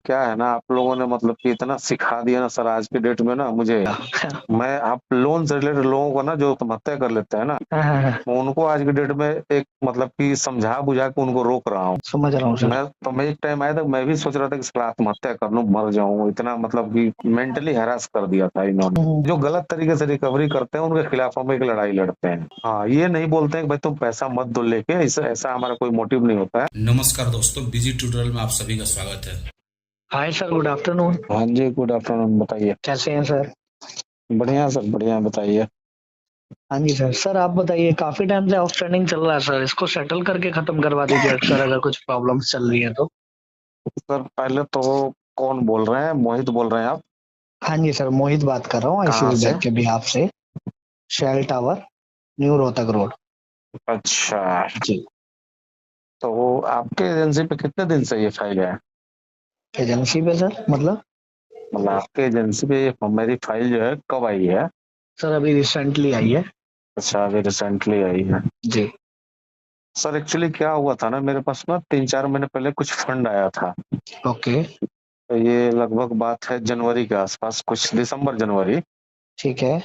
क्या है ना, आप लोगों ने मतलब कि इतना सिखा दिया ना सर आज के डेट में ना मुझे। मैं आप लोन से रिलेटेड लोगों को ना जो आत्महत्या कर लेते हैं ना, मैं उनको आज के डेट में एक मतलब कि समझा बुझा के उनको रोक रहा हूँ। समझ रहा हूँ सर। मैं एक टाइम आया था, मैं भी सोच रहा था कि साला आत्महत्या कर लूं, मर जाऊं, इतना मतलब कि मेंटली हैरास कर दिया था इन्होंने। जो गलत तरीके से रिकवरी करते हैं उनके खिलाफ हम एक लड़ाई लड़ते हैं। हाँ, ये नहीं बोलते हैं कि भाई तुम पैसा मत दो लेके, ऐसा ऐसा हमारा कोई मोटिव नहीं होता है। नमस्कार दोस्तों, बिजी ट्यूटोरियल में आप सभी का स्वागत है। Hi sir, good afternoon. हाँ जी, गुड आफ्टरनून, बताइए। कैसे हैं सर? बढ़िया सर, बढ़िया, बताइए। हाँ जी सर। सर आप बताइए, काफी टाइम से आउटस्टैंडिंग चल रहा है सर, इसको सेटल करके खत्म करवा दीजिए सर, अगर कुछ प्रॉब्लम्स चल रही है तो। सर पहले तो कौन बोल रहे हैं? मोहित बोल रहे हैं आप? हाँ जी सर, मोहित बात कर रहा हूँ कहाँ आईसीबी से? बैंक के बिहाफ से। Shell tower, new Rohtak road. अच्छा। जी। तो वो आपके एजेंसी पे कितने दिन से ये फाइल है? एजेंसी पे सर मतलब? मतलब आपके एजेंसी पे मेरी फाइल जो है कब आई है? सर अभी रिसेंटली आई है। अच्छा, अभी रिसेंटली आई है। जी। सर एक्चुअली क्या हुआ था ना, मेरे पास ना 3-4 महीने पहले कुछ फंड आया था। ओके। तो ये लगभग बात है जनवरी के आसपास, कुछ दिसंबर जनवरी। ठीक है।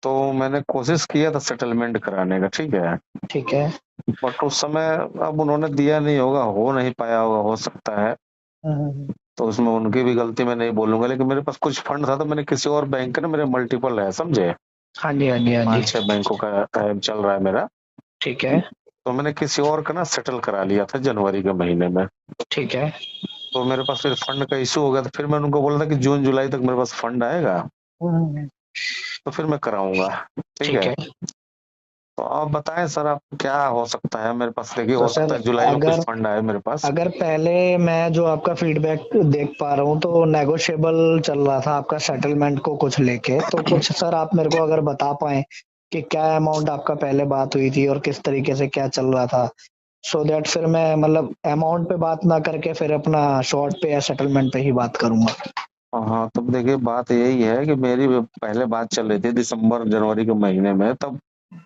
तो मैंने कोशिश किया था सेटलमेंट कराने का, ठीक है। ठीक है। बट उस समय अब उन्होंने दिया नहीं होगा, हो नहीं पाया होगा, हो सकता है। हम्म। तो उसमें उनकी भी गलती मैं नहीं बोलूंगा, लेकिन मेरे पास कुछ फंड था तो मैंने किसी और बैंक का ना, मेरे मल्टीपल है समझे, हाँ जी हाँ जी हाँ जी। 5-6 बैंकों का चल रहा है मेरा। ठीक है। तो मैंने किसी और का ना सेटल करा लिया था जनवरी के महीने में। ठीक है। तो मेरे पास फिर फंड का इशू हो गया, तो फिर मैंने उनको बोला था कि जून जुलाई तक मेरे पास फंड आएगा हम्म, तो फिर मैं कराऊंगा। ठीक ठीक है। है। तो आप बताएं सर, आप क्या हो सकता है मेरे पास? देखिए, तो हो सर सकता है जुलाई में कुछ अगर फंड आए मेरे पास। अगर पहले मैं जो आपका फीडबैक देख पा रहा हूँ तो नेगोशिएबल चल रहा था आपका सेटलमेंट को कुछ लेके, तो कुछ सर आप मेरे को अगर बता पाएं कि क्या अमाउंट आपका पहले बात हुई थी और किस तरीके से क्या चल रहा था, सो दैट फिर मैं मतलब अमाउंट पे बात ना करके फिर अपना शॉर्ट पे या सेटलमेंट पे ही बात करूंगा। हाँ, तब देखिए बात यही है कि मेरी पहले बात चल रही थी दिसंबर जनवरी के महीने में, तब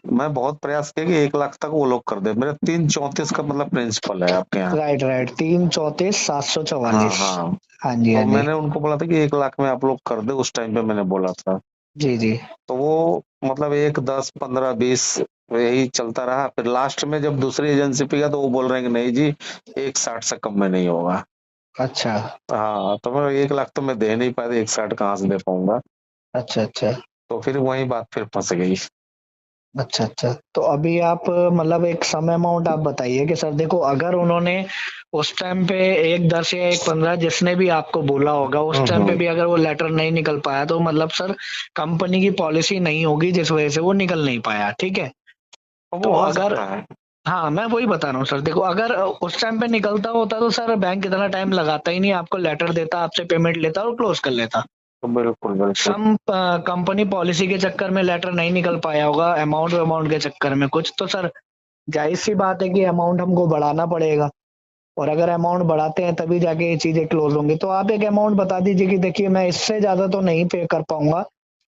मैं बहुत प्रयास किया कि 1 लाख तक वो लोग कर दे। मेरा 334 का मतलब प्रिंसिपल है आपके यहाँ। Right right, 334,744। हाँ हाँ। हाँ जी तो हाँ जी। मैंने उनको बोला था कि 1 लाख में आप लोग कर दे, उस टाइम पे मैंने बोला था। जी जी। तो वो मतलब 1, 10, 15, 20 यही चलता रहा। फिर लास्ट में जब दूसरी एजेंसी पे गया तो वो बोल रहे हैं कि नहीं जी, 1,60 से कम में नहीं होगा। अच्छा हाँ, तो मैं 1 लाख तो मैं दे नहीं पाया, 1,60 कहाँ से दे पाऊंगा। अच्छा। अच्छा तो फिर वही बात फिर फंस गई। अच्छा। अच्छा, तो अभी आप मतलब एक सम अमाउंट आप बताइए कि सर देखो, अगर उन्होंने उस टाइम पे 1, 10 या 1, 15 जिसने भी आपको बोला होगा उस टाइम पे हम्म। भी अगर वो लेटर नहीं निकल पाया तो मतलब सर कंपनी की पॉलिसी नहीं होगी जिस वजह से वो निकल नहीं पाया, ठीक है। तो वो तो हो अगर, सकता है। हाँ मैं वही बता रहा हूँ सर, देखो अगर उस टाइम पे निकलता होता तो सर बैंक इतना टाइम लगाता ही नहीं, आपको लेटर देता, आपसे पेमेंट लेता और क्लोज कर लेता। तो बिल्कुल बिल्कुल। सम कंपनी पॉलिसी के चक्कर में लेटर नहीं निकल पाया होगा, अमाउंट अमाउंट के चक्कर में कुछ, तो सर जाहिर सी बात है कि अमाउंट हमको बढ़ाना पड़ेगा, और अगर अमाउंट बढ़ाते हैं तभी जाके ये चीजें क्लोज होंगी। तो आप एक अमाउंट बता दीजिए कि देखिए मैं इससे ज्यादा तो नहीं पे कर पाऊंगा,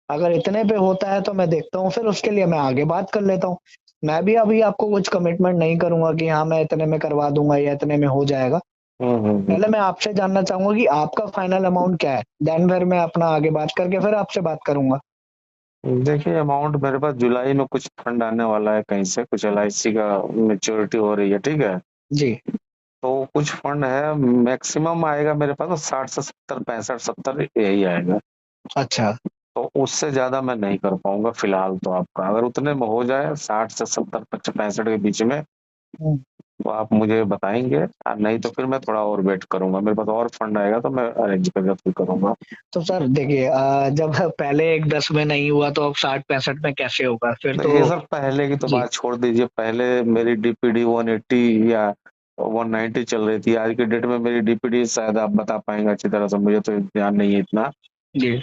अगर इतने पे होता है तो मैं देखता हूँ, फिर उसके लिए मैं आगे बात कर लेता हूँ। मैं भी अभी आपको कुछ कमिटमेंट नहीं करूंगा कि हाँ मैं इतने में करवा दूंगा या इतने में हो जाएगा। हम्म। पहले मैं आपसे जानना चाहूंगा कि आपका फाइनल अमाउंट क्या है, देन फिर मैं अपना आगे बात करके फिर आपसे बात करूंगा। देखिए, अमाउंट मेरे पास जुलाई में कुछ फंड आने वाला है कहीं से, कुछ LIC का मेच्योरिटी हो रही है, ठीक है। जी। तो कुछ फंड है, मैक्सिमम आएगा मेरे पास तो 60 से 70, 65, 70 यही आएगा। अच्छा। तो उससे ज्यादा मैं नहीं कर पाऊंगा फिलहाल। तो आपका अगर उतने में हो जाए 60 से 70, 65 के बीच में, हम्म। तो आप मुझे बताएंगे। नहीं तो फिर मैं थोड़ा और वेट करूंगा, मेरे पास और फंड आएगा तो मैं अरेंज करके फिर करूंगा। तो सर देखिए, जब पहले 1, 10 में नहीं हुआ तो अब 60, 65 में कैसे होगा फिर तो? देखिए सर, पहले की तो जी। बात छोड़ दीजिए। पहले मेरी DPD 180 या 190 चल रही थी। आज की डेट में मेरी DPD शायद आप बता पाएंगे अच्छी तरह से, मुझे तो ध्यान नहीं है इतना। जी।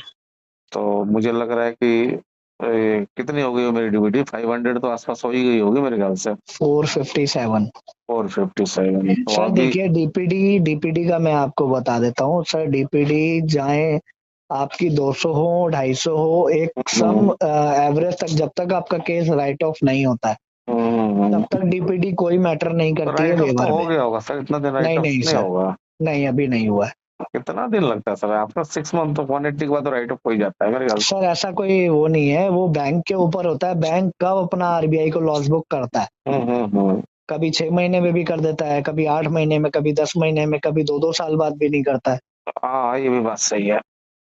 तो मुझे लग रहा है कि कितनी हो गई हो मेरी DPD? 500 तो आसपास हो ही गई होगी मेरे ख्याल से। 457। 457 तो सर अभी। देखिए, डीपीडी डीपीडी का मैं आपको बता देता हूँ सर। डीपीडी चाहे आपकी 200 हो, 250 हो, एक सम हम्म, एवरेज तक जब तक आपका केस राइट ऑफ नहीं होता है तब तक डीपीडी कोई मैटर नहीं करती है राइट ऑफ तो वेवर में। हो गया होगा सर, इतना दिन राइट नहीं ऑफ नहीं नहीं सर, होगा। नहीं अभी नहीं हुआ है। कितना दिन लगता है सर? आफ्टर 6 मंथ तो 180 के बाद तो राइट ऑफ हो ही जाता है मेरे ख्याल सर ऐसा कोई वो नहीं है, वो बैंक के ऊपर होता है, बैंक कब अपना आरबीआई को लॉस बुक करता है। से। कभी 6 महीने में भी कर देता है, कभी 8 महीने में, कभी 10 महीने में, कभी 2-2 साल बाद भी नहीं करता है। हाँ, ये भी बात सही है।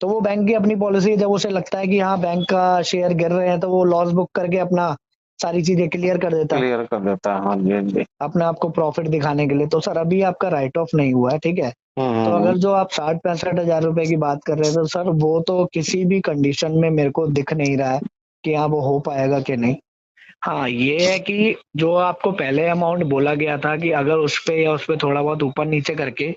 तो वो बैंक की अपनी पॉलिसी है, जब उसे लगता है कि हाँ बैंक का शेयर गिर रहे हैं तो वो लॉस बुक करके अपना सारी चीजें क्लियर कर देता है, क्लियर कर देता है, हाँ जी, हाँ जी। अपने आप को प्रॉफिट दिखाने के लिए। तो सर अभी आपका राइट ऑफ नहीं हुआ है, ठीक है। तो हम्म। अगर जो आप 60-65 हजार रुपए की बात कर रहे हैं, तो सर वो तो किसी भी कंडीशन में मेरे को दिख नहीं रहा है कि हाँ वो हो पाएगा कि नहीं। हाँ ये है कि जो आपको पहले अमाउंट बोला गया था कि अगर उस पे या उस पे थोड़ा बहुत ऊपर नीचे करके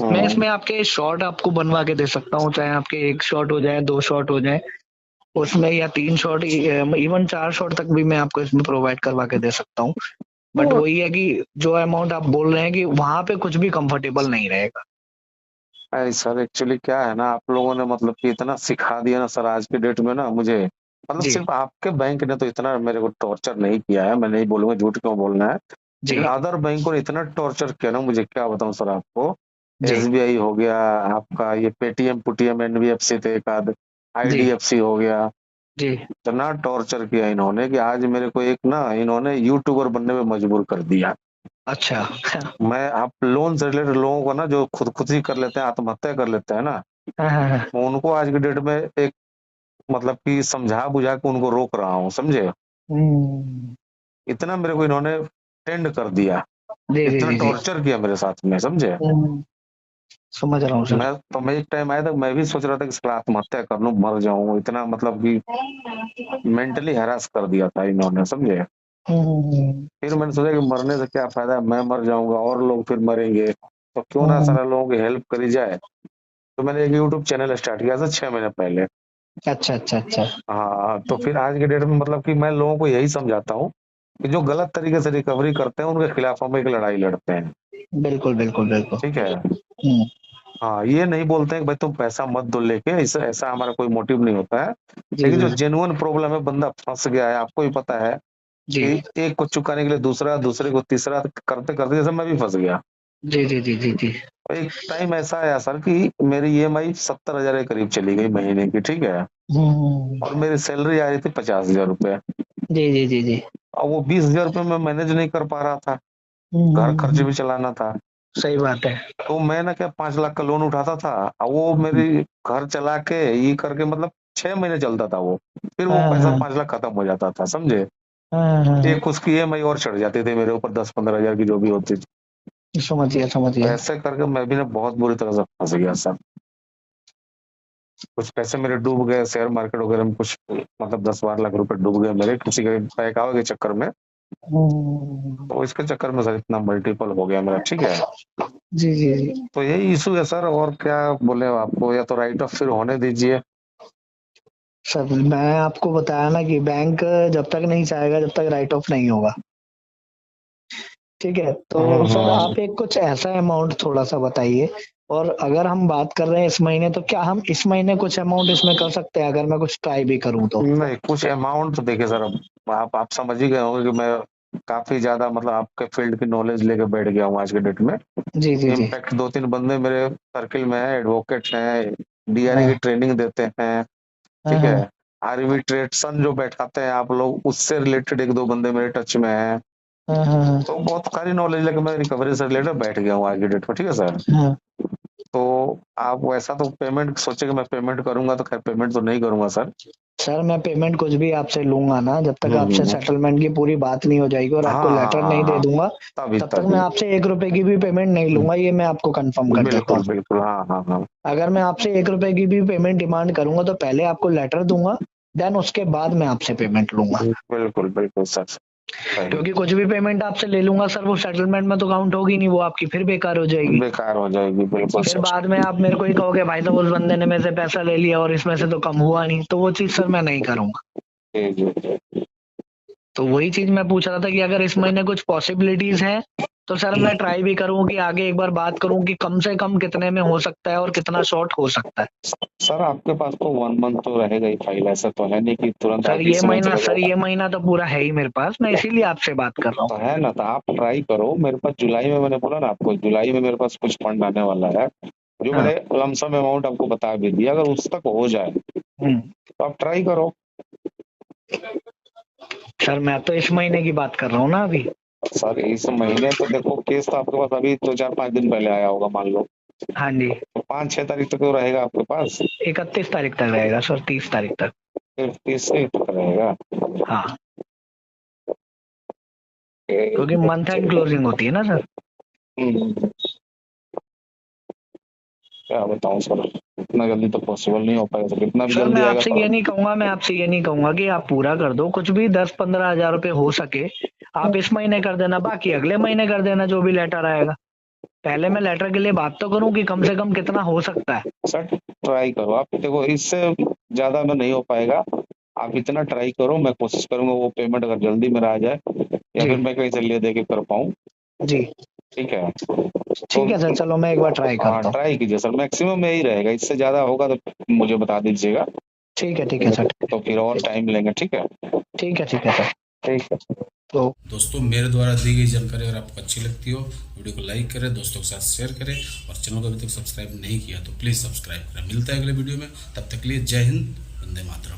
मैं हम्म। इसमें आपके शॉट आपको बनवा के दे सकता हूँ, चाहे आपके 1 शॉट हो जाए, 2 शॉट हो जाए उसमें, या 3 शॉट, इवन 4 शॉट तक भी मैं आपको इसमें प्रोवाइड करवा के दे सकता हूँ। बट तो वही है कि जो अमाउंट आप बोल रहे हैं कि वहां पे कुछ भी कंफर्टेबल नहीं रहेगा। अरे सर, एक्चुअली क्या है ना, आप लोगों ने मतलब कि इतना सिखा दिया ना सर आज के डेट में ना मुझे। मतलब जी सिर्फ आपके बैंक ने तो इतना मेरे को टॉर्चर नहीं किया है, मैं नहीं बोलूंगा, झूठ क्यों बोलना है। जी लेकिन अदर बैंकों ने इतना टॉर्चर किया ना मुझे, क्या बताऊं सर आपको। जी एसबीआई हो गया, आपका ये पेटीएम पुटीएम, एनबीएफसी थे एक आध, जी आईडीएफसी हो गया। जी। इतना टॉर्चर किया इन्होंने कि आज मेरे को एक ना, इन्होंने यूट्यूबर बनने में मजबूर कर दिया। अच्छा मैं आप लोन से रिलेटेड लोगों को ना, जो खुदकुशी कर लेते हैं, आत्महत्या कर लेते हैं ना, हाँ, हाँ, हाँ। मैं उनको आज के डेट में एक मतलब कि समझा बुझा के उनको रोक रहा हूँ, समझे। हम्म, इतना मेरे को इन्होंने टेंड कर दिया, जी जी इतना जी जी। टॉर्चर किया मेरे साथ में, समझे। हम्म, समझ रहा हूँ सर। मैं एक टाइम आया था, मैं भी सोच रहा था कि साला आत्महत्या कर लूं, मर जाऊं, इतना मतलब कि मेंटली हैरास कर दिया था इन्होंने, समझे। हम्म, फिर मैंने सोचा कि मरने से क्या फायदा, मैं मर जाऊंगा और लोग फिर मरेंगे, तो क्यों ना हम्म, सारा लोगों की हेल्प करी जाए। तो मैंने एक यूट्यूब चैनल स्टार्ट किया था 6 महीने पहले। अच्छा अच्छा अच्छा। हाँ, तो फिर आज के डेट में मतलब कि मैं लोगों को यही समझाता हूँ कि जो गलत तरीके से रिकवरी करते हैं उनके खिलाफ हम एक लड़ाई लड़ते हैं। बिल्कुल बिल्कुल बिल्कुल। ठीक है। हम्म, हाँ, ये नहीं बोलते हैं कि भाई तुम पैसा मत दो लेके, ऐसा ऐसा हमारा कोई मोटिव नहीं होता है। जी लेकिन जो जी जेन्युइन प्रॉब्लम है, बंदा फंस गया है, आपको ही पता है जी कि एक को चुकाने के लिए दूसरा, दूसरे को तीसरा, करते करते जैसे मैं भी फंस गया। जी जी जी जी जी। और एक टाइम ऐसा आया सर कि मेरी ईएमआई 70 हजार के करीब चली गई महीने की, ठीक है। हम्म, और मेरी सैलरी आ रही थी 50 हजार रुपये। जी जी जी जी। और वो 20 हजार रुपये में मैनेज नहीं कर पा रहा था, घर खर्च हम्म, भी चलाना था। सही बात है। तो मैं ना क्या 5 लाख का लोन उठाता था, और वो मेरी घर चला के ये करके मतलब 6 महीने चलता था वो, फिर वो हाँ पैसा हाँ 5 लाख खत्म हो जाता था, समझे। हाँ हाँ हाँ। एक उसकी ईएमआई और चढ़ जाती थी मेरे ऊपर, 10-15 हजार की जो भी होती थी। समझ गया समझ तो गया। ऐसे करके मैं भी ना बहुत बुरी तरह से फंस गया सर। कुछ पैसे मेरे डूब गए शेयर मार्केट वगैरह में, कुछ मतलब 10-12 लाख रुपए डूब गए मेरे किसी के बहकावे के चक्कर में। हम्म, तो इसके चक्कर में सर इतना मल्टीपल हो गया मेरा, ठीक है। जी जी जी। तो यही इशू है सर, और क्या बोले आपको, या तो राइट ऑफ फिर होने दीजिए। सर मैं आपको बताया ना कि बैंक जब तक नहीं चाहेगा जब तक राइट ऑफ नहीं होगा, ठीक है। तो सर हम्म। आप एक कुछ ऐसा अमाउंट थोड़ा सा बताइए। और अगर हम बात कर रहे हैं इस महीने, तो क्या हम इस महीने कुछ अमाउंट इसमें कर सकते हैं अगर मैं कुछ ट्राई भी करूं तो। नहीं, कुछ अमाउंट तो देखिए सर, अब आप समझ ही गए होंगे कि मैं काफी ज्यादा मतलब आपके फील्ड की नॉलेज लेके बैठ गया हूँ आज के डेट में। जी जी जी। इनफैक्ट 2-3 बंदे मेरे सर्किल में है, एडवोकेट हैं, डीआरए की हाँ ट्रेनिंग देते हैं, हाँ ठीक है। हाँ आर्बिट्रेशन जो बैठाते हैं आप लोग, उससे रिलेटेड 1-2 बंदे मेरे टच में हैं। हाँ हाँ हाँ तो बहुत सारी नॉलेज लेके मैं रिकवरी से रिलेटेड बैठ गया हूँ आज की डेट में, ठीक है सर। हाँ। तो आप वैसा तो पेमेंट सोचे कि मैं पेमेंट करूंगा, तो खैर पेमेंट तो नहीं करूंगा सर। सर मैं पेमेंट कुछ भी आपसे लूंगा ना, जब तक आपसे हम्म। सेटलमेंट की पूरी बात नहीं हो जाएगी और हाँ आपको हाँ लेटर हाँ नहीं दे हाँ। दूंगा, तभी तब तक मैं तभी। आपसे 1 रुपए की भी पेमेंट नहीं लूंगा, ये मैं आपको कंफर्म कर देता बिल्कुल हूँ। बिल्कुल, हाँ हाँ हाँ। अगर मैं आपसे 1 रुपए की भी पेमेंट डिमांड करूंगा तो पहले आपको लेटर दूंगा, देन उसके बाद मैं आपसे पेमेंट लूंगा। बिल्कुल बिल्कुल सर, सही। क्योंकि कुछ भी पेमेंट आपसे ले लूंगा सर, वो सेटलमेंट में तो काउंट होगी नहीं, वो आपकी फिर बेकार हो जाएगी। बेकार हो जाएगी, बिल्कुल फिर सर। बाद में आप मेरे को ही कहोगे भाई साहब उस बंदे ने मेरे से पैसा ले लिया और इसमें से तो कम हुआ नहीं, तो वो चीज सर मैं नहीं करूंगा। जी जी जी। तो वही चीज मैं पूछ रहा था कि अगर इस महीने कुछ पॉसिबिलिटीज हैं तो सर मैं ट्राई भी करूं कि आगे एक बार बात करूं कि कम से कम कितने में हो सकता है और कितना शॉर्ट हो सकता है। सर आपके पास तो 1 मंथ तो रहेगा ही फाइल, ऐसा तो है नहीं कि तुरंत सर आप ये इस समय महीना चले सर जाओ। ये महीना तो पूरा है ही मेरे पास, मैं इसीलिए आपसे बात कर रहा हूँ। तो है ना, तो आप ट्राई करो, मेरे पास जुलाई में, मैंने बोला ना आपको, जुलाई में मेरे पास कुछ फंड आने वाला है। जो हाँ। मैंने लमसम अमाउंट आपको बता भी दिया, अगर उस तक हो जाए तो आप ट्राई करो। सर मैं तो इस महीने की बात कर रहा हूँ ना अभी। सर इस महीने तो देखो, केस तो आपके पास अभी तो 4-5 दिन पहले आया होगा मान लो, हाँ जी। तो 5-6 तारीख तक तो रहेगा आपके पास। 31 तारीख तक रहेगा सर, 30 तारीख तक। फिर 30 से तक रहेगा। हाँ, क्योंकि मंथ एंड क्लोजिंग होती है ना सर। हम्म, क्या बताऊं सर, इतना जल्दी तो पॉसिबल नहीं हो पाएगा सर, इतना भी सर जल्दी आएगा तो। मैं आपसे ये नहीं कहूंगा कि आप पूरा कर दो, कुछ भी 10-15 हजार रुपए हो सके आप इस महीने कर देना, बाकी अगले महीने कर देना जो भी लेटर आएगा। पहले मैं लेटर के लिए बात तो करूं कि कम से कम कितना हो सकता है। सर ट्राई करो आप, देखो इससे ज्यादा में नहीं हो पाएगा। आप इतना ट्राई करो, मैं कोशिश करूंगा वो पेमेंट अगर जल्दी मेरा आ जाए, या जी फिर मैं कहीं से ले दे के कर पाऊँ। जी। ठीक है तो। ठीक है सर, चलो मैं एक बार ट्राई हाँ करता हूँ। ट्राई कीजिए सर, मैक्सिमम यही रहेगा, इससे ज्यादा होगा तो मुझे बता दीजिएगा। ठीक है सर। तो फिर और टाइम लेंगे, ठीक है। ठीक है सर। ठीक है। तो दोस्तों मेरे द्वारा दी गई जानकारी अगर आपको अच्छी लगती हो, वीडियो को लाइक करें, दोस्तों के साथ शेयर करें, और चैनल को अभी तक सब्सक्राइब नहीं किया तो प्लीज़ सब्सक्राइब करें। मिलता है अगले वीडियो में, तब तक के लिए जय हिंद, वंदे मातरम।